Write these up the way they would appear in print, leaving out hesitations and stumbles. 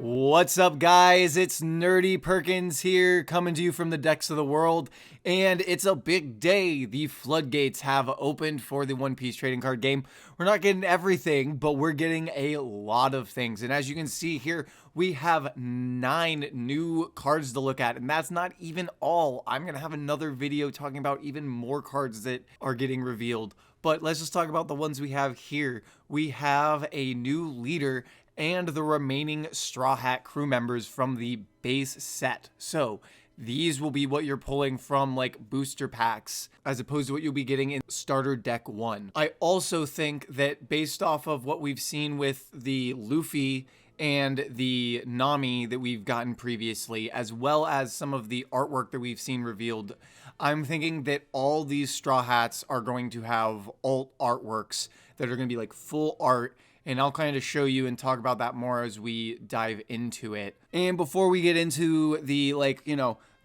What's up, guys? It's Nerdy Perkins here, coming to you from the decks of the world, and it's a big day. The floodgates have opened for the One Piece trading card game. We're not getting everything, but we're getting a lot of things, and as you can see here, we have 9 new cards to look at, and that's not even all. I'm gonna have another video talking about even more cards that are getting revealed, but let's just talk about the ones we have here. We have a new leader and the remaining Straw Hat crew members from the base set. So these will be what you're pulling from like booster packs as opposed to what you'll be getting in starter deck 1. I also think that based off of what we've seen with the Luffy and the Nami that we've gotten previously, as well as some of the artwork that we've seen revealed, I'm thinking that all these Straw Hats are going to have alt artworks that are going to be like full art. And I'll kind of show you and talk about that more as we dive into it. And before we get into the,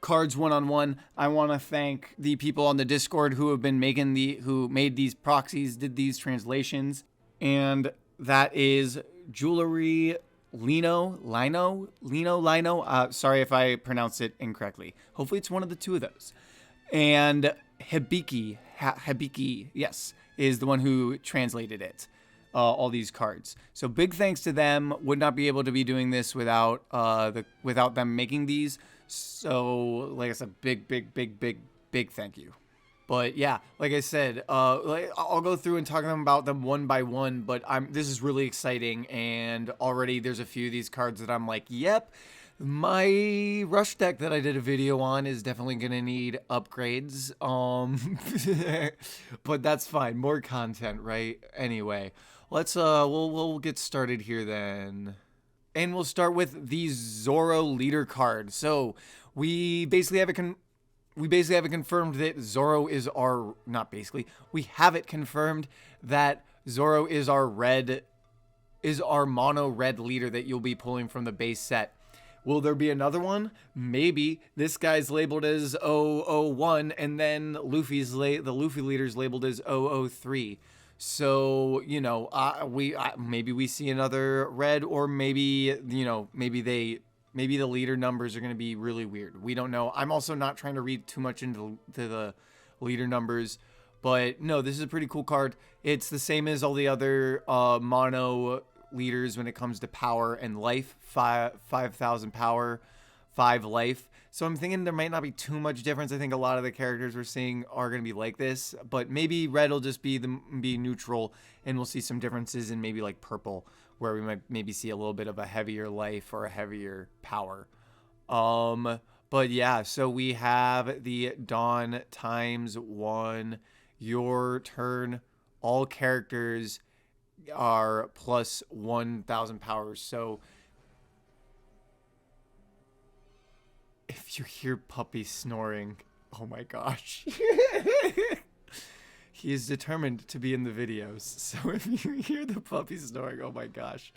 cards one-on-one, I want to thank the people on the Discord who have been who made these proxies, did these translations. And that is Jewelry Lino. Sorry if I pronounced it incorrectly. Hopefully it's one of the two of those. And Hibiki, yes, is the one who translated it. All these cards. So big thanks to them. Would not be able to be doing this without without them making these. So like I said, big thank you. But yeah, like I said, I'll go through and talk to them about them one by one. But this is really exciting, and already there's a few of these cards that I'm like, yep. My rush deck that I did a video on is definitely gonna need upgrades. But that's fine. More content, right? Anyway, let's we'll get started here then. And we'll start with the Zoro leader card. So we basically have it confirmed that Zoro is our we have it confirmed that Zoro is our mono red leader that you'll be pulling from the base set. Will there be another one? Maybe. This guy's labeled as 001, and then the Luffy leader's labeled as 003. So, maybe we see another red, or maybe, maybe the leader numbers are going to be really weird. We don't know. I'm also not trying to read too much into the leader numbers, but no, this is a pretty cool card. It's the same as all the other mono leaders when it comes to power and life. 5,000 power, 5 life. So I'm thinking there might not be too much difference. I think a lot of the characters we're seeing are going to be like this, but maybe red will just be neutral, and we'll see some differences in maybe like purple, where we might maybe see a little bit of a heavier life or a heavier power. But yeah, so we have the Dawn ×1, your turn, all characters are plus 1,000 powers. So if you hear Puppy snoring, oh my gosh. He is determined to be in the videos. So if you hear the puppy snoring, oh my gosh.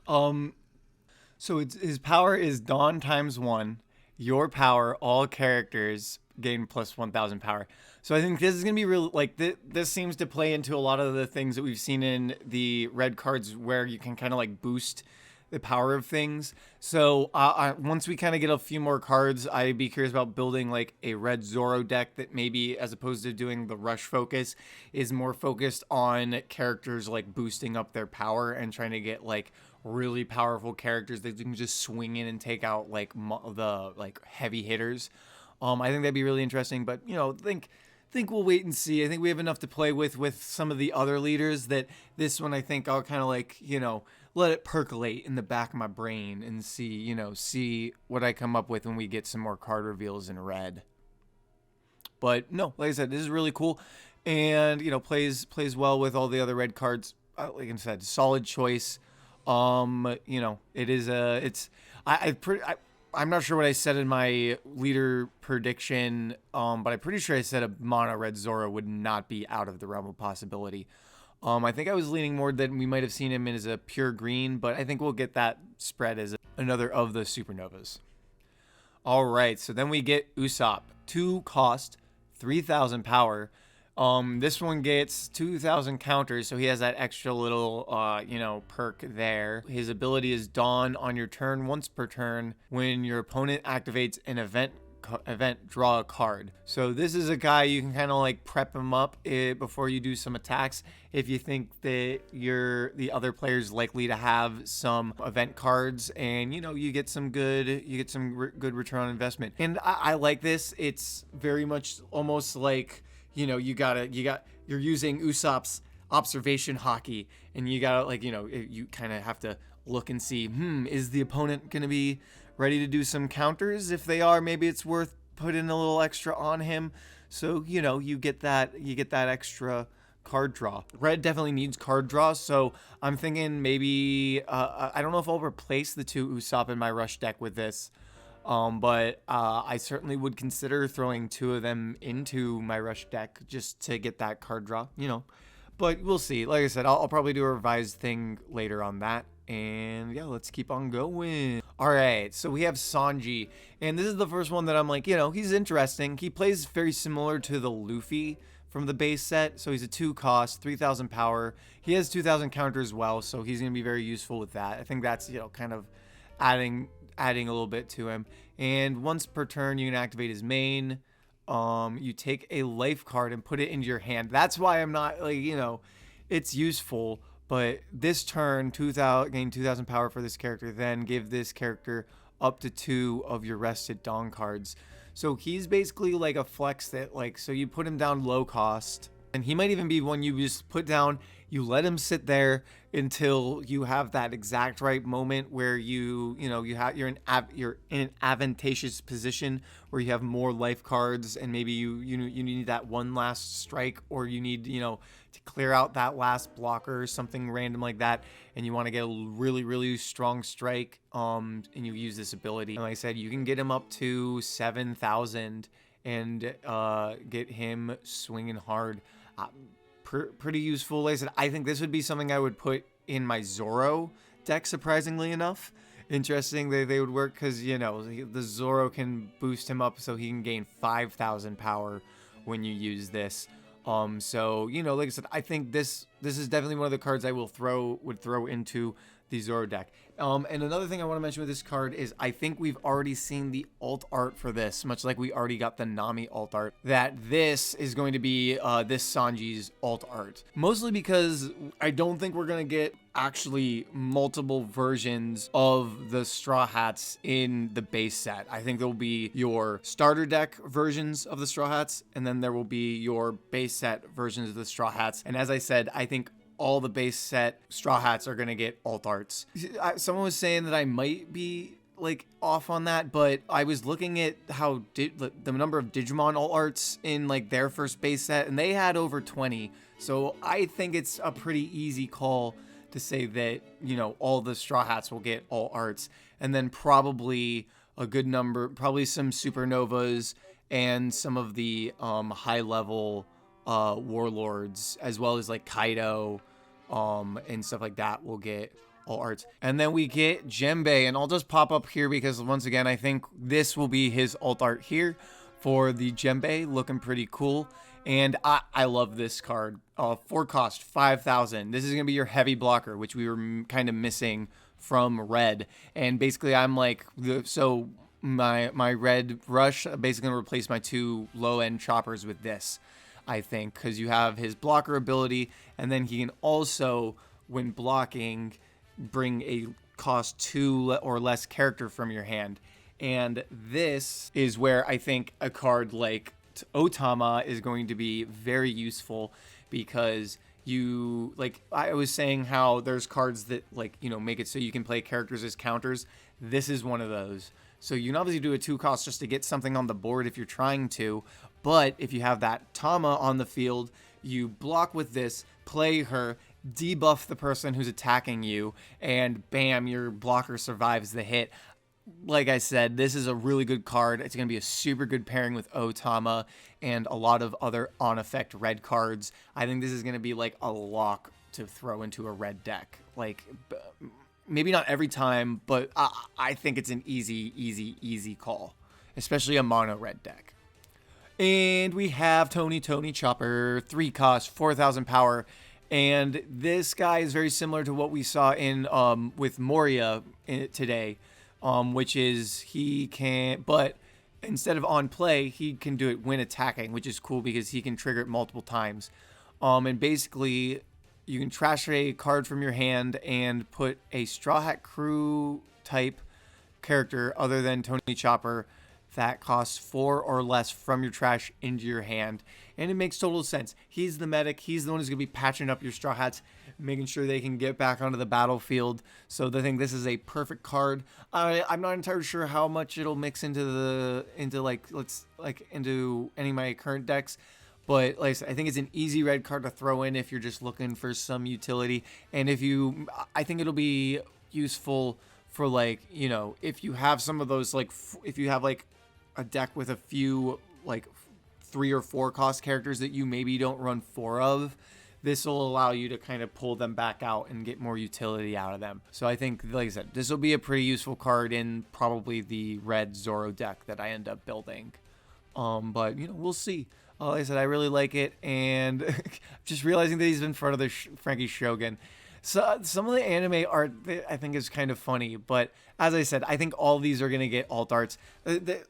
So his power is Dawn ×1. Your power, all characters gain plus 1,000 power. So I think this is going to be real, this seems to play into a lot of the things that we've seen in the red cards where you can kind of like boost the power of things. So once we kind of get a few more cards, I'd be curious about building like a red Zoro deck that maybe, as opposed to doing the rush focus, is more focused on characters like boosting up their power and trying to get like really powerful characters that you can just swing in and take out like the heavy hitters. I think that'd be really interesting, but think we'll wait and see. I think we have enough to play with some of the other leaders that this one I think I'll kind of let it percolate in the back of my brain and see what I come up with when we get some more card reveals in red. But no, like I said, this is really cool, and plays well with all the other red cards. Like I said, solid choice. It is I'm not sure what I said in my leader prediction, but I'm pretty sure I said a mono red Zoro would not be out of the realm of possibility. I think I was leaning more that we might have seen him as a pure green, but I think we'll get that spread as another of the supernovas. All right, so then we get Usopp, 2 cost, 3,000 power, This one gets 2,000 counters, so he has that extra little, perk there. His ability is Dawn on your turn once per turn. When your opponent activates an event, draw a card. So this is a guy you can kind of like prep him up before you do some attacks if you think that the other player's likely to have some event cards, and you get some good good return on investment. And I like this. It's very much almost like you're using Usopp's observation hockey, and you gotta you kind of have to look and see, is the opponent gonna be ready to do some counters? If they are, maybe it's worth putting a little extra on him. So you get that extra card draw. Red definitely needs card draw, so I'm thinking maybe I don't know if I'll replace the 2 Usopp in my rush deck with this. But I certainly would consider throwing 2 of them into my rush deck just to get that card draw, But we'll see. Like I said, I'll probably do a revised thing later on that. And yeah, let's keep on going. All right, so we have Sanji. And this is the first one that I'm like, he's interesting. He plays very similar to the Luffy from the base set. So he's a 2 cost, 3,000 power. He has 2,000 counter as well, so he's going to be very useful with that. I think that's, kind of adding a little bit to him. And once per turn, you can activate his main. You take a life card and put it into your hand. That's why I'm not it's useful. But this turn, gain 2,000 power for this character. Then give this character up to 2 of your rested Dawn cards. So he's basically like a flex that so you put him down low cost. And he might even be one you just put down, you let him sit there until you have that exact right moment where you're in an advantageous position where you have more life cards, and maybe you need that one last strike, or you need to clear out that last blocker or something random like that, and you want to get a really, really strong strike, and you use this ability. And like I said, you can get him up to 7,000 and get him swinging hard. Pretty useful. Like I said, I think this would be something I would put in my Zoro deck, surprisingly enough. Interesting that they would work because, the Zoro can boost him up so he can gain 5,000 power when you use this. So, like I said, I think this is definitely one of the cards I would throw into the Zoro deck. And another thing I want to mention with this card is I think we've already seen the alt art for this, much like we already got the Nami alt art, that this is going to be this Sanji's alt art. Mostly because I don't think we're going to get actually multiple versions of the Straw Hats in the base set. I think there will be your starter deck versions of the Straw Hats, and then there will be your base set versions of the Straw Hats. And as I said, I think all the base set Straw Hats are going to get alt arts. Someone was saying that I might be off on that, but I was looking at how the number of Digimon alt arts in their first base set, and they had over 20. So I think it's a pretty easy call to say that, all the Straw Hats will get alt arts, and then probably a good number, probably some supernovas and some of the high level warlords, as well as Kaido and stuff like that will get all arts. And then we get Djembe, and I'll just pop up here because once again I think this will be his alt art here for the Djembe, looking pretty cool. And I love this card. 4 cost, 5,000. This is gonna be your heavy blocker, which we were kind of missing from red. And basically I'm my red rush basically gonna replace my 2 low end choppers with this, I think, because you have his blocker ability, and then he can also, when blocking, bring a cost 2 or less character from your hand. And this is where I think a card like Otama is going to be very useful, because I was saying how there's cards that make it so you can play characters as counters. This is one of those. So you can obviously do a 2 cost just to get something on the board if you're trying to, but if you have that Tama on the field, you block with this, play her, debuff the person who's attacking you, and bam, your blocker survives the hit. Like I said, this is a really good card. It's going to be a super good pairing with Otama and a lot of other on-effect red cards. I think this is going to be a lock to throw into a red deck. Maybe not every time, but I think it's an easy call, especially a mono red deck. And we have Tony Chopper, 3 cost, 4,000 power. And this guy is very similar to what we saw in with Moria today, which is he can, but instead of on play, he can do it when attacking, which is cool because he can trigger it multiple times. And basically, you can trash a card from your hand and put a Straw Hat Crew type character other than Tony Chopper that costs 4 or less from your trash into your hand. And it makes total sense. He's the medic. He's the one who's going to be patching up your Straw Hats, making sure they can get back onto the battlefield. So I think this is a perfect card. I'm not entirely sure how much it'll mix into into any of my current decks. But like I said, I think it's an easy red card to throw in if you're just looking for some utility. And I think it'll be useful for like, you know, if you have some of those, like if you have like a deck with a few like 3 or 4 cost characters that you maybe don't run 4 of, this will allow you to kind of pull them back out and get more utility out of them. So I think, like I said, this will be a pretty useful card in probably the red Zoro deck that I end up building. But, you know, we'll see. Like I said, I really like it, and just realizing that he's in front of the Frankie Shogun. So some of the anime art I think is kind of funny, but as I said, I think all these are going to get alt arts.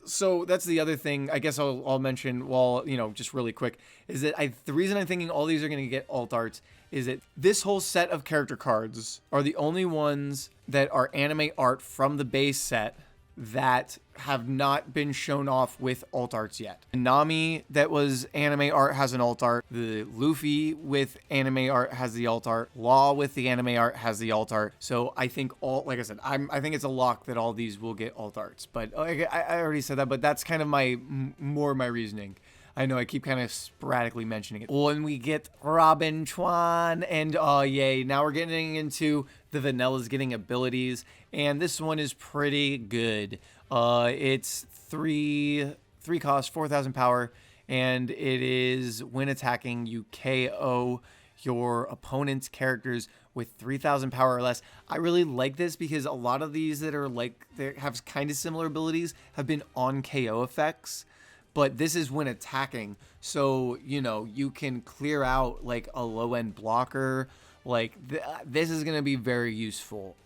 So that's the other thing I guess I'll mention while, you know, just really quick, is that the reason I'm thinking all these are going to get alt arts is that this whole set of character cards are the only ones that are anime art from the base set that have not been shown off with alt arts yet. Nami that was anime art has an alt art. The Luffy with anime art has the alt art. Law with the anime art has the alt art. So I think like I said, I think it's a lock that all these will get alt arts. But I already said that, but that's kind of my reasoning. I know I keep kind of sporadically mentioning it. When we get Robin Chuan, and yay, now we're getting into the vanillas getting abilities, and this one is pretty good. It's 3 cost, 4,000 power, and it is when attacking, you KO your opponent's characters with 3,000 power or less. I really like this because a lot of these that are like, that have kind of similar abilities have been on KO effects. But this is when attacking, so, you know, you can clear out like a low-end blocker. Like this is gonna be very useful.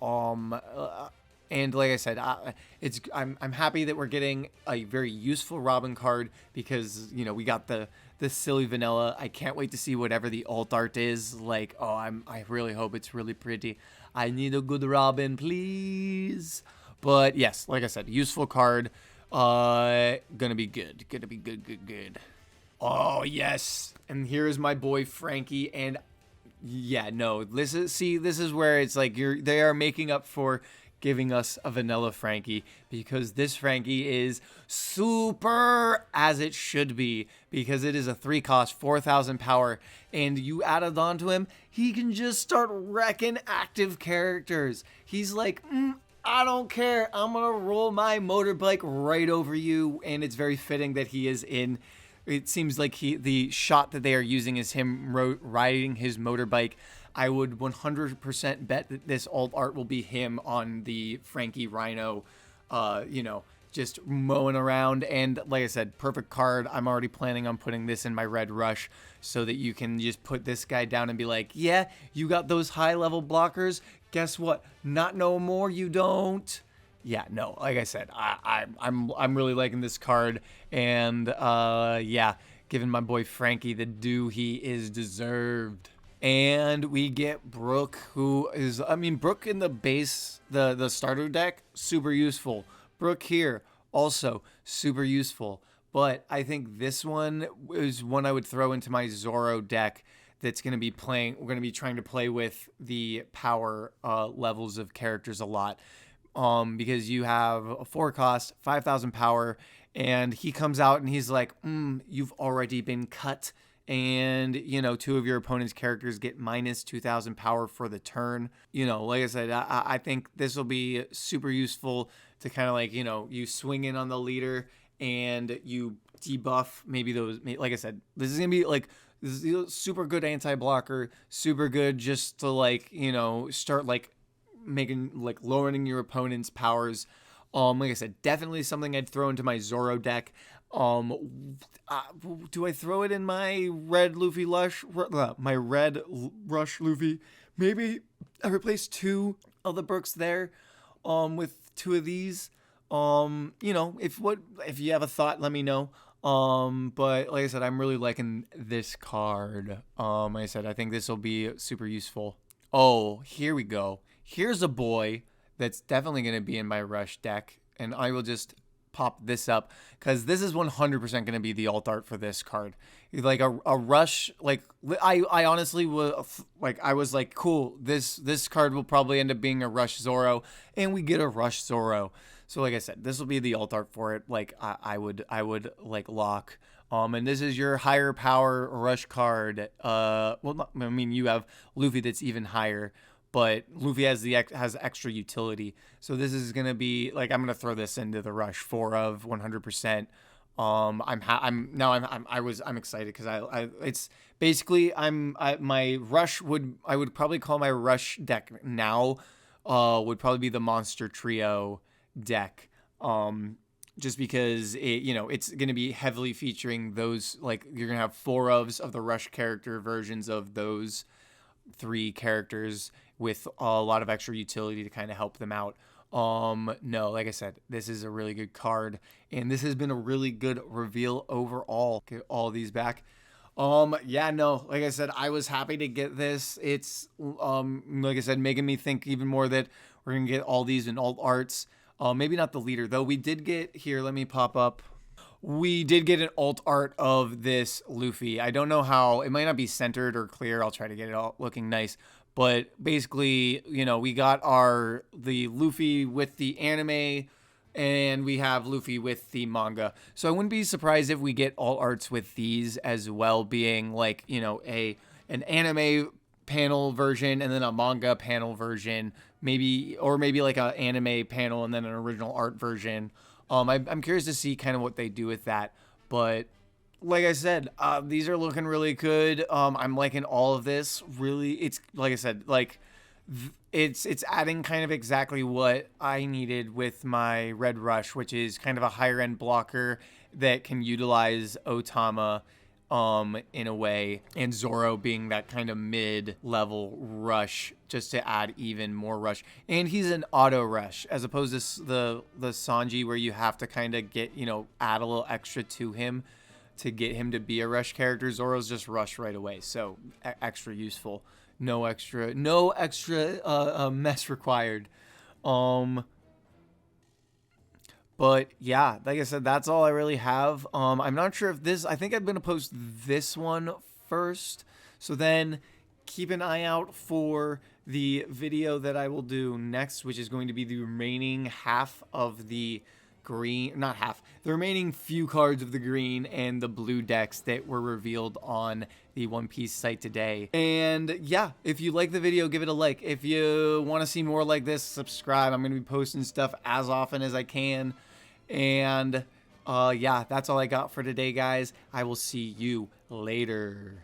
And like I said, I'm happy that we're getting a very useful Robin card because, you know, we got the silly vanilla. I can't wait to see whatever the alt art is. Like, I really hope it's really pretty. I need a good Robin, please. But yes, like I said, useful card. Gonna be good. Good. Oh, yes. And here is my boy Frankie, and yeah, no, this is where it's like they are making up for giving us a vanilla Frankie, because this Frankie is super as it should be, because it is a 3 cost, 4,000 power, and you added on to him, he can just start wrecking active characters. He's like, I don't care. I'm going to roll my motorbike right over you. And it's very fitting that he is in. It seems like the shot that they are using is him riding his motorbike. I would 100% bet that this alt art will be him on the Frankie Rhino, you know, just mowing around. And like I said, perfect card. I'm already planning on putting this in my red rush so that you can just put this guy down and be like, yeah, you got those high level blockers. Guess what? Not no more. You don't. Yeah, no. Like I said, I'm really liking this card, and yeah, giving my boy Frankie the due he is deserved. And we get Brook, who is, I mean, Brook in the base, the starter deck, super useful. Brook here, also super useful. But I think this one is one I would throw into my Zoro deck. That's going to be we're going to be trying to play with the power levels of characters a lot. Because you have a 4 cost, 5,000 power, and he comes out and he's like, you've already been cut. And, you know, 2 of your opponent's characters get minus 2,000 power for the turn. You know, like I said, I think this will be super useful to kind of like, you know, you swing in on the leader and you debuff maybe those, like I said, this is going to be like, this is a super good anti-blocker, super good just to like, you know, start like making, like lowering your opponent's powers. Like I said, definitely something I'd throw into my Zoro deck. Do I throw it in my red Luffy my red rush Luffy? Maybe I replace 2 of the Brooks there, with 2 of these. You know, if you have a thought, let me know. But like I said, I'm really liking this card. Like I said, I think this will be super useful. Oh, here we go. Here's a boy that's definitely going to be in my rush deck, and I will just pop this up because this is 100% going to be the alt art for this card. Like a rush, like I honestly was like, I was like, cool, this card will probably end up being a rush Zoro, and we get a rush Zoro. So like I said, this will be the alt art for it. Like I would like lock. And this is your higher power rush card. Well, not, I mean, you have Luffy that's even higher, but Luffy has extra utility. So this is gonna be like, I'm gonna throw this into the rush 4 of 100%. I'm excited because it's basically my rush I would probably call my rush deck now would probably be the monster trio deck. Just because it's going to be heavily featuring those, like you're going to have 4 ofs of the rush character versions of those 3 characters with a lot of extra utility to kind of help them out. No, like I said, this is a really good card, and this has been a really good reveal overall. Get all these back. Yeah, no, like I said, I was happy to get this. It's like I said, making me think even more that we're gonna get all these in alt arts. Maybe not the leader though. We did get here. Let me pop up. We did get an alt art of this Luffy. I don't know how. It might not be centered or clear. I'll try to get it all looking nice. But basically, we got the Luffy with the anime, and we have Luffy with the manga. So I wouldn't be surprised if we get alt arts with these as well, being like an anime panel version and then a manga panel version, maybe like an anime panel and then an original art version. I'm curious to see kind of what they do with that, but like I said, these are looking really good. I'm liking all of this. Really, it's like I said, like it's adding kind of exactly what I needed with my Red Rush, which is kind of a higher end blocker that can utilize Otama in a way, and Zoro being that kind of mid-level rush just to add even more rush. And he's an auto rush as opposed to the Sanji where you have to kind of get, add a little extra to him to get him to be a rush character. Zoro's just rush right away, so extra useful. No extra mess required. But yeah, like I said, that's all I really have. I'm not sure if I think I'm going to post this one first. So then keep an eye out for the video that I will do next, which is going to be the remaining half of the green, not half, the remaining few cards of the green and the blue decks that were revealed on the One Piece site today. And yeah, if you like the video, give it a like. If you want to see more like this, subscribe. I'm going to be posting stuff as often as I can. And yeah, that's all I got for today, guys. I will see you later.